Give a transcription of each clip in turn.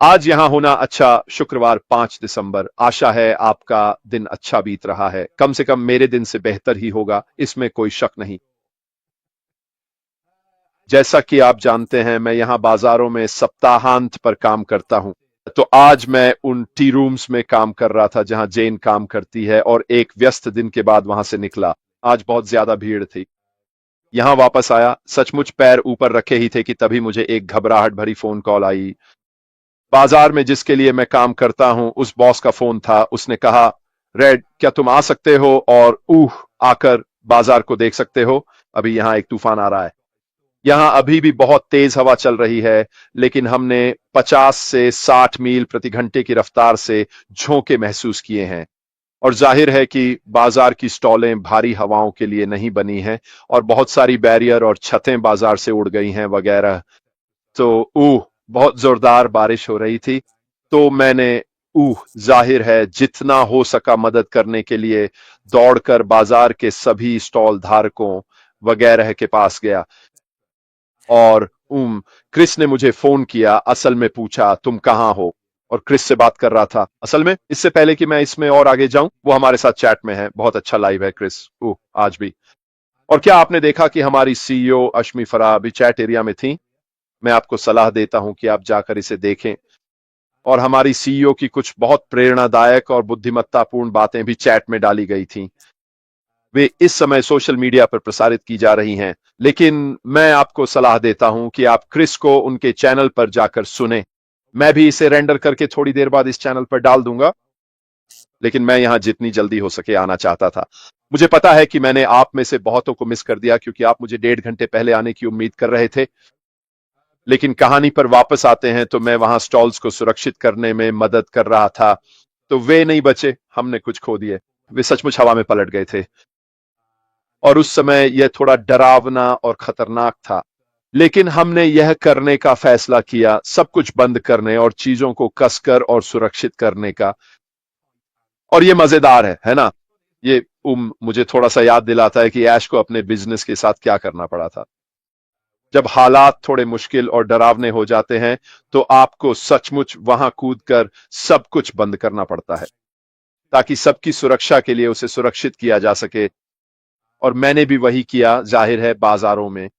आज यहां होना अच्छा। शुक्रवार 5 दिसंबर। आशा है आपका दिन अच्छा बीत रहा है। कम से कम मेरे दिन से बेहतर ही होगा, इसमें कोई शक नहीं। जैसा कि आप जानते हैं, मैं यहां बाजारों में सप्ताहांत पर काम करता हूं। तो आज मैं उन टी रूम्स में काम कर रहा था जहां जेन काम करती है, और एक व्यस्त दिन के बाद वहां से निकला। आज बहुत ज्यादा भीड़ थी। यहां वापस आया, सचमुच पैर ऊपर रखे ही थे कि तभी मुझे एक घबराहट भरी फोन कॉल आई। बाजार में जिसके लिए मैं काम करता हूं, उस बॉस का फोन था। उसने कहा, रेड, क्या तुम आ सकते हो और आकर बाजार को देख सकते हो? अभी यहां एक तूफान आ रहा है। यहां अभी भी बहुत तेज हवा चल रही है, लेकिन हमने 50 से 60 मील प्रति घंटे की रफ्तार से झोंके महसूस किए हैं। और जाहिर है कि बाजार की स्टॉलें भारी हवाओं के लिए नहीं बनी हैं, और बहुत सारी बैरियर और छतें बाजार से उड़ गई हैं वगैरह। तो बहुत जोरदार बारिश हो रही थी। तो मैंने जाहिर है जितना हो सका मदद करने के लिए दौड़कर बाजार के सभी स्टॉल धारकों वगैरह के पास गया। और क्रिस ने मुझे फोन किया, असल में पूछा तुम कहां हो, और क्रिस से बात कर रहा था। असल में इससे पहले कि मैं इसमें और आगे जाऊं, वो हमारे साथ चैट में है। बहुत अच्छा लाइव है क्रिस, आज भी। और क्या आपने देखा कि हमारी सीईओ अश्मी फराह अभी चैट एरिया में थी? मैं आपको सलाह देता हूं कि आप जाकर इसे देखें। और हमारी सीईओ की कुछ बहुत प्रेरणादायक और बुद्धिमत्तापूर्ण बातें भी चैट में डाली गई थी। वे इस समय सोशल मीडिया पर प्रसारित की जा रही हैं, लेकिन मैं आपको सलाह देता हूं कि आप क्रिस को उनके चैनल पर जाकर सुने। मैं भी इसे रेंडर करके थोड़ी देर बाद इस चैनल पर डाल दूंगा, लेकिन मैं यहां जितनी जल्दी हो सके आना चाहता था। मुझे पता है कि मैंने आप में से बहुतों को मिस कर दिया, क्योंकि आप मुझे 1.5 घंटे पहले आने की उम्मीद कर रहे थे। लेकिन कहानी पर वापस आते हैं तो मैं वहां स्टॉल्स को सुरक्षित करने में मदद कर रहा था। तो वे नहीं बचे, हमने कुछ खो दिए। वे सचमुच हवा में पलट गए थे, और उस समय यह थोड़ा डरावना और खतरनाक था। लेकिन हमने यह करने का फैसला किया, सब कुछ बंद करने और चीजों को कसकर और सुरक्षित करने का। और ये मजेदार है ना? ये मुझे थोड़ा सा याद दिलाता है कि ऐश को अपने बिजनेस के साथ क्या करना पड़ा था। जब हालात थोड़े मुश्किल और डरावने हो जाते हैं, तो आपको सचमुच वहां कूदकर सब कुछ बंद करना पड़ता है, ताकि सबकी सुरक्षा के लिए उसे सुरक्षित किया जा सके। और मैंने भी वही किया, जाहिर है, बाजारों में।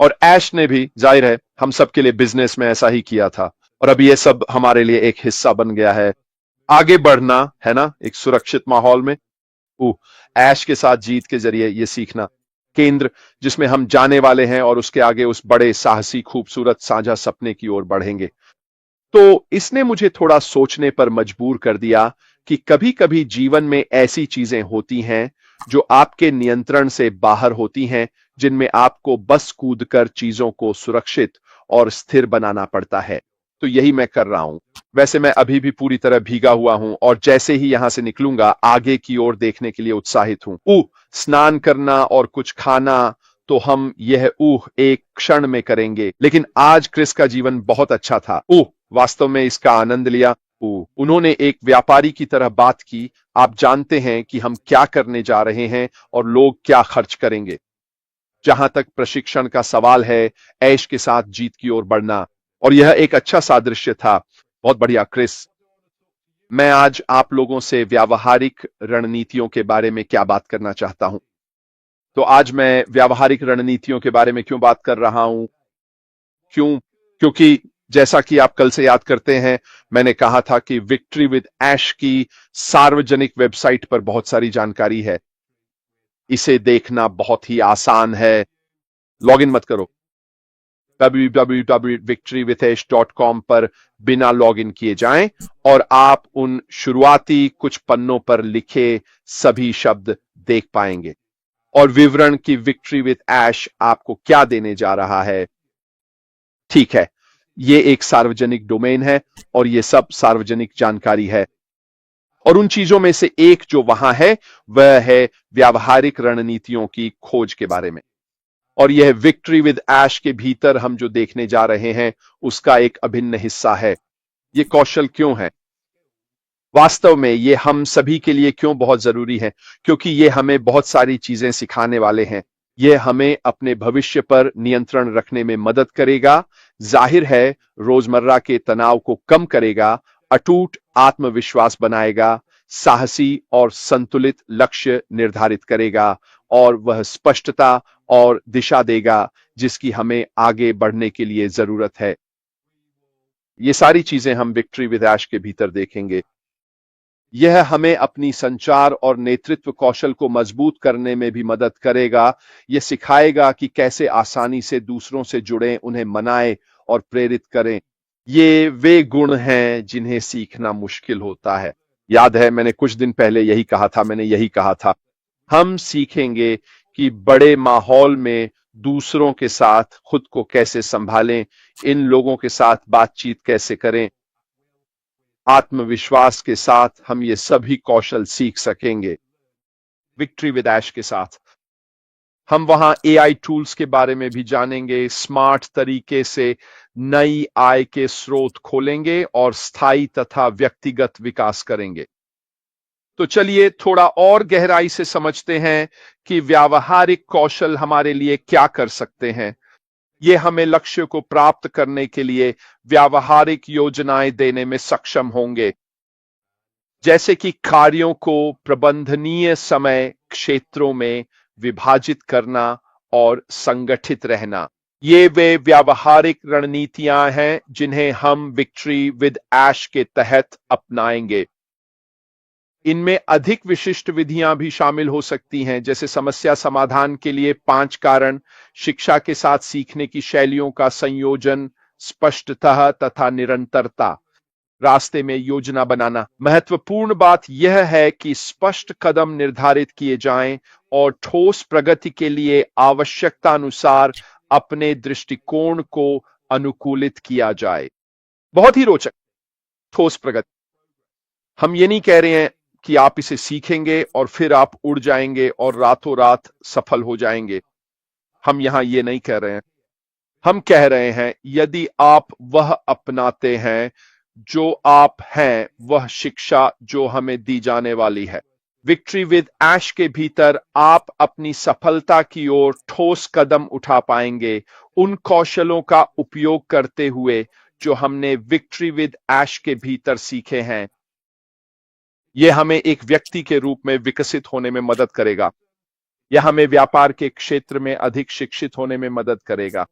और ऐश ने भी, जाहिर है, हम सबके लिए बिजनेस में ऐसा ही किया था। और अब ये सब हमारे लिए एक हिस्सा बन गया है। आगे बढ़ना है ना, एक सुरक्षित माहौल में। ऐश के साथ जीत के जरिए ये सीखना, केंद्र जिसमें हम जाने वाले हैं, और उसके आगे उस बड़े साहसी खूबसूरत साझा सपने की ओर बढ़ेंगे। तो इसने मुझे थोड़ा सोचने पर मजबूर कर दिया कि कभी कभी जीवन में ऐसी चीजें होती हैं जो आपके नियंत्रण से बाहर होती हैं, जिनमें आपको बस कूदकर चीजों को सुरक्षित और स्थिर बनाना पड़ता है। तो यही मैं कर रहा हूं। वैसे मैं अभी भी पूरी तरह भीगा हुआ हूं, और जैसे ही यहां से निकलूंगा आगे की ओर देखने के लिए उत्साहित हूं। स्नान करना और कुछ खाना तो हम यह एक क्षण में करेंगे। लेकिन आज क्रिस का जीवन बहुत अच्छा था। वास्तव में इसका आनंद लिया। उन्होंने एक व्यापारी की तरह बात की। आप जानते हैं कि हम क्या करने जा रहे हैं और लोग क्या खर्च करेंगे। जहां तक प्रशिक्षण का सवाल है, ऐश के साथ जीत की ओर बढ़ना, और यह एक अच्छा सादृश्य था। बहुत बढ़िया क्रिस। मैं आज आप लोगों से व्यावहारिक रणनीतियों के बारे में क्या बात करना चाहता हूं। तो आज मैं व्यावहारिक रणनीतियों के बारे में क्यों बात कर रहा हूं? क्योंकि जैसा कि आप कल से याद करते हैं, मैंने कहा था कि विक्ट्री विद ऐश की सार्वजनिक वेबसाइट पर बहुत सारी जानकारी है। इसे देखना बहुत ही आसान है। लॉगिन मत करो। www.victorywithash.com पर बिना लॉगिन किए जाएं, और आप उन शुरुआती कुछ पन्नों पर लिखे सभी शब्द देख पाएंगे, और विवरण की विक्ट्री विद ऐश आपको क्या देने जा रहा है। ठीक है, ये एक सार्वजनिक डोमेन है, और ये सब सार्वजनिक जानकारी है। और उन चीजों में से एक जो वहां है, वह है व्यावहारिक रणनीतियों की खोज के बारे में। और यह विक्ट्री विद ऐश के भीतर हम जो देखने जा रहे हैं, उसका एक अभिन्न हिस्सा है। ये कौशल क्यों है? वास्तव में ये हम सभी के लिए क्यों बहुत जरूरी है? क्योंकि ये हमें बहुत सारी चीजें सिखाने वाले हैं। ये हमें अपने भविष्य पर नियंत्रण रखने में मदद करेगा, जाहिर है रोजमर्रा के तनाव को कम करेगा, अटूट आत्मविश्वास बनाएगा, साहसी और संतुलित लक्ष्य निर्धारित करेगा और वह स्पष्टता और दिशा देगा जिसकी हमें आगे बढ़ने के लिए जरूरत है। ये सारी चीजें हम विक्ट्री विद ऐश के भीतर देखेंगे। यह हमें अपनी संचार और नेतृत्व कौशल को मजबूत करने में भी मदद करेगा। यह सिखाएगा कि कैसे आसानी से दूसरों से जुड़ें, उन्हें मनाएं और प्रेरित करें। ये वे गुण हैं जिन्हें सीखना मुश्किल होता है। याद है मैंने कुछ दिन पहले यही कहा था, हम सीखेंगे कि बड़े माहौल में दूसरों के साथ खुद को कैसे संभालें, इन लोगों के साथ बातचीत कैसे करें। आत्मविश्वास के साथ हम ये सभी कौशल सीख सकेंगे। विक्ट्री विद ऐश के साथ हम वहां एआई टूल्स के बारे में भी जानेंगे, स्मार्ट तरीके से नई आय के स्रोत खोलेंगे और स्थायी तथा व्यक्तिगत विकास करेंगे। तो चलिए थोड़ा और गहराई से समझते हैं कि व्यावहारिक कौशल हमारे लिए क्या कर सकते हैं। ये हमें लक्ष्य को प्राप्त करने के लिए व्यावहारिक योजनाएं देने में सक्षम होंगे, जैसे कि कार्यों को प्रबंधनीय समय क्षेत्रों में विभाजित करना और संगठित रहना। ये वे व्यावहारिक रणनीतियां हैं जिन्हें हम विक्ट्री विद ऐश के तहत अपनाएंगे। इनमें अधिक विशिष्ट विधियां भी शामिल हो सकती हैं, जैसे समस्या समाधान के लिए 5 कारण, शिक्षा के साथ सीखने की शैलियों का संयोजन, स्पष्टता तथा निरंतरता, रास्ते में योजना बनाना। महत्वपूर्ण बात यह है कि स्पष्ट कदम निर्धारित किए जाएं और ठोस प्रगति के लिए आवश्यकता अनुसार अपने दृष्टिकोण को अनुकूलित किया जाए। बहुत ही रोचक। ठोस प्रगति, हम ये नहीं कह रहे हैं कि आप इसे सीखेंगे और फिर आप उड़ जाएंगे और रातों रात सफल हो जाएंगे। हम यहां ये नहीं कह रहे हैं। हम कह रहे हैं यदि आप वह अपनाते हैं जो आप हैं, वह शिक्षा जो हमें दी जाने वाली है। विक्ट्री विद ऐश के भीतर आप अपनी सफलता की ओर ठोस कदम उठा पाएंगे, उन कौशलों का उपयोग करते हुए जो हमने विक्ट्री विद ऐश के भीतर सीखे हैं। यह हमें एक व्यक्ति के रूप में विकसित होने में मदद करेगा। यह हमें व्यापार के क्षेत्र में अधिक शिक्षित होने में मदद करेगा।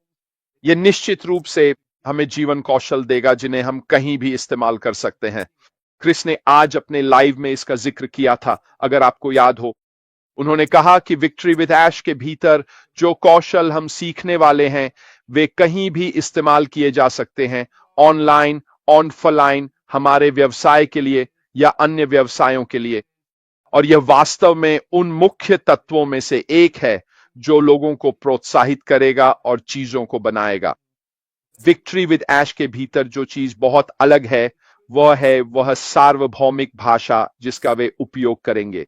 यह निश्चित रूप से हमें जीवन कौशल देगा जिन्हें हम कहीं भी इस्तेमाल कर सकते हैं। क्रिस ने आज अपने लाइव में इसका जिक्र किया था, अगर आपको याद हो। उन्होंने कहा कि विक्ट्री विद ऐश के भीतर जो कौशल हम सीखने वाले हैं वे कहीं भी इस्तेमाल किए जा सकते हैं, ऑनलाइन, ऑफलाइन, हमारे व्यवसाय के लिए या अन्य व्यवसायों के लिए। और यह वास्तव में उन मुख्य तत्वों में से एक है जो लोगों को प्रोत्साहित करेगा और चीजों को बनाएगा। विक्ट्री विद ऐश के भीतर जो चीज बहुत अलग है वह सार्वभौमिक भाषा जिसका वे उपयोग करेंगे।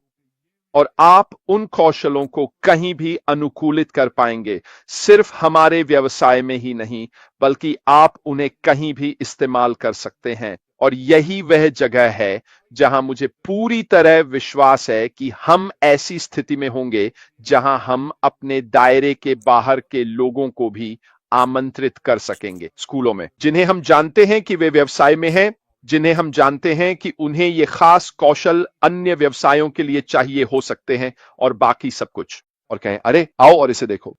और आप उन कौशलों को कहीं भी अनुकूलित कर पाएंगे, सिर्फ हमारे व्यवसाय में ही नहीं बल्कि आप उन्हें कहीं भी इस्तेमाल कर सकते हैं। और यही वह जगह है जहां मुझे पूरी तरह विश्वास है कि हम ऐसी स्थिति में होंगे जहां हम अपने दायरे के बाहर के लोगों को भी आमंत्रित कर सकेंगे। स्कूलों में जिन्हें हम जानते हैं कि वे व्यवसाय में हैं, जिन्हें हम जानते हैं कि उन्हें ये खास कौशल अन्य व्यवसायों के लिए चाहिए हो सकते हैं, और बाकी सब कुछ, और कहें अरे आओ और इसे देखो।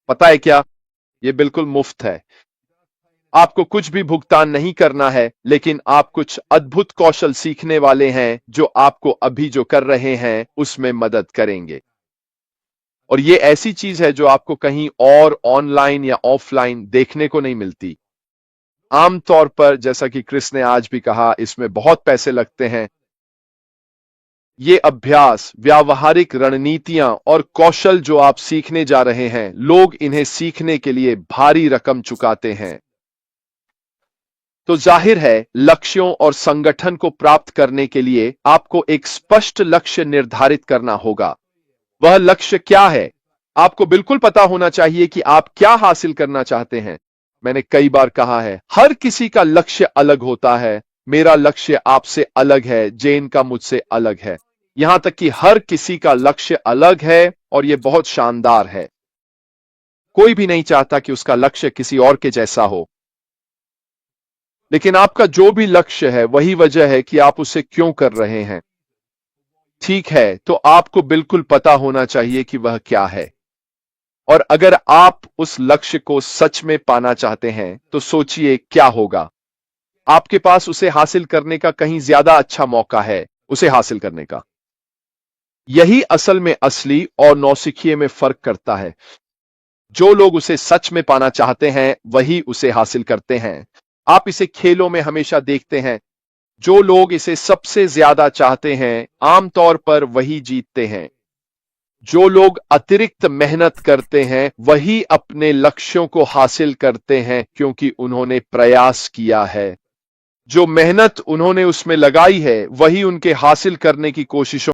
पता है क्या, ये बिल्कुल मुफ्त है। आपको कुछ भी भुगतान नहीं करना है, लेकिन आप कुछ अद्भुत कौशल सीखने वाले हैं जो आपको अभी जो कर रहे हैं उसमें मदद करेंगे। और ये ऐसी चीज है जो आपको कहीं और ऑनलाइन या ऑफलाइन देखने को नहीं मिलती। आमतौर पर, जैसा कि क्रिस ने आज भी कहा, इसमें बहुत पैसे लगते हैं। ये अभ्यास, व्यावहारिक रणनीतियां और कौशल जो आप सीखने जा रहे हैं, लोग इन्हें सीखने के लिए भारी रकम चुकाते हैं। तो जाहिर है लक्ष्यों और संगठन को प्राप्त करने के लिए आपको एक स्पष्ट लक्ष्य निर्धारित करना होगा। वह लक्ष्य क्या है? आपको बिल्कुल पता होना चाहिए कि आप क्या हासिल करना चाहते हैं। मैंने कई बार कहा है, हर किसी का लक्ष्य अलग होता है। मेरा लक्ष्य आपसे अलग है, जेन का मुझसे अलग है, यहां तक कि हर किसी का लक्ष्य अलग है और यह बहुत शानदार है। कोई भी नहीं चाहता कि उसका लक्ष्य किसी और के जैसा हो, लेकिन आपका जो भी लक्ष्य है वही वजह है कि आप उसे क्यों कर रहे हैं। ठीक है, तो आपको बिल्कुल पता होना चाहिए कि वह क्या है। और अगर आप उस लक्ष्य को सच में पाना चाहते हैं तो सोचिए क्या होगा। आपके पास उसे हासिल करने का कहीं ज्यादा अच्छा मौका है उसे हासिल करने का। यही असल में असली और नौसिखिए में फर्क करता है। जो लोग उसे सच में पाना चाहते हैं वही उसे हासिल करते हैं। आप इसे खेलों में हमेशा देखते हैं। जो लोग इसे सबसे ज्यादा चाहते हैं आमतौर पर वही जीतते हैं। जो लोग अतिरिक्त मेहनत करते हैं वही अपने लक्ष्यों को हासिल करते हैं क्योंकि उन्होंने प्रयास किया है। जो मेहनत उन्होंने उसमें लगाई है वही उनके हासिल करने की कोशिशों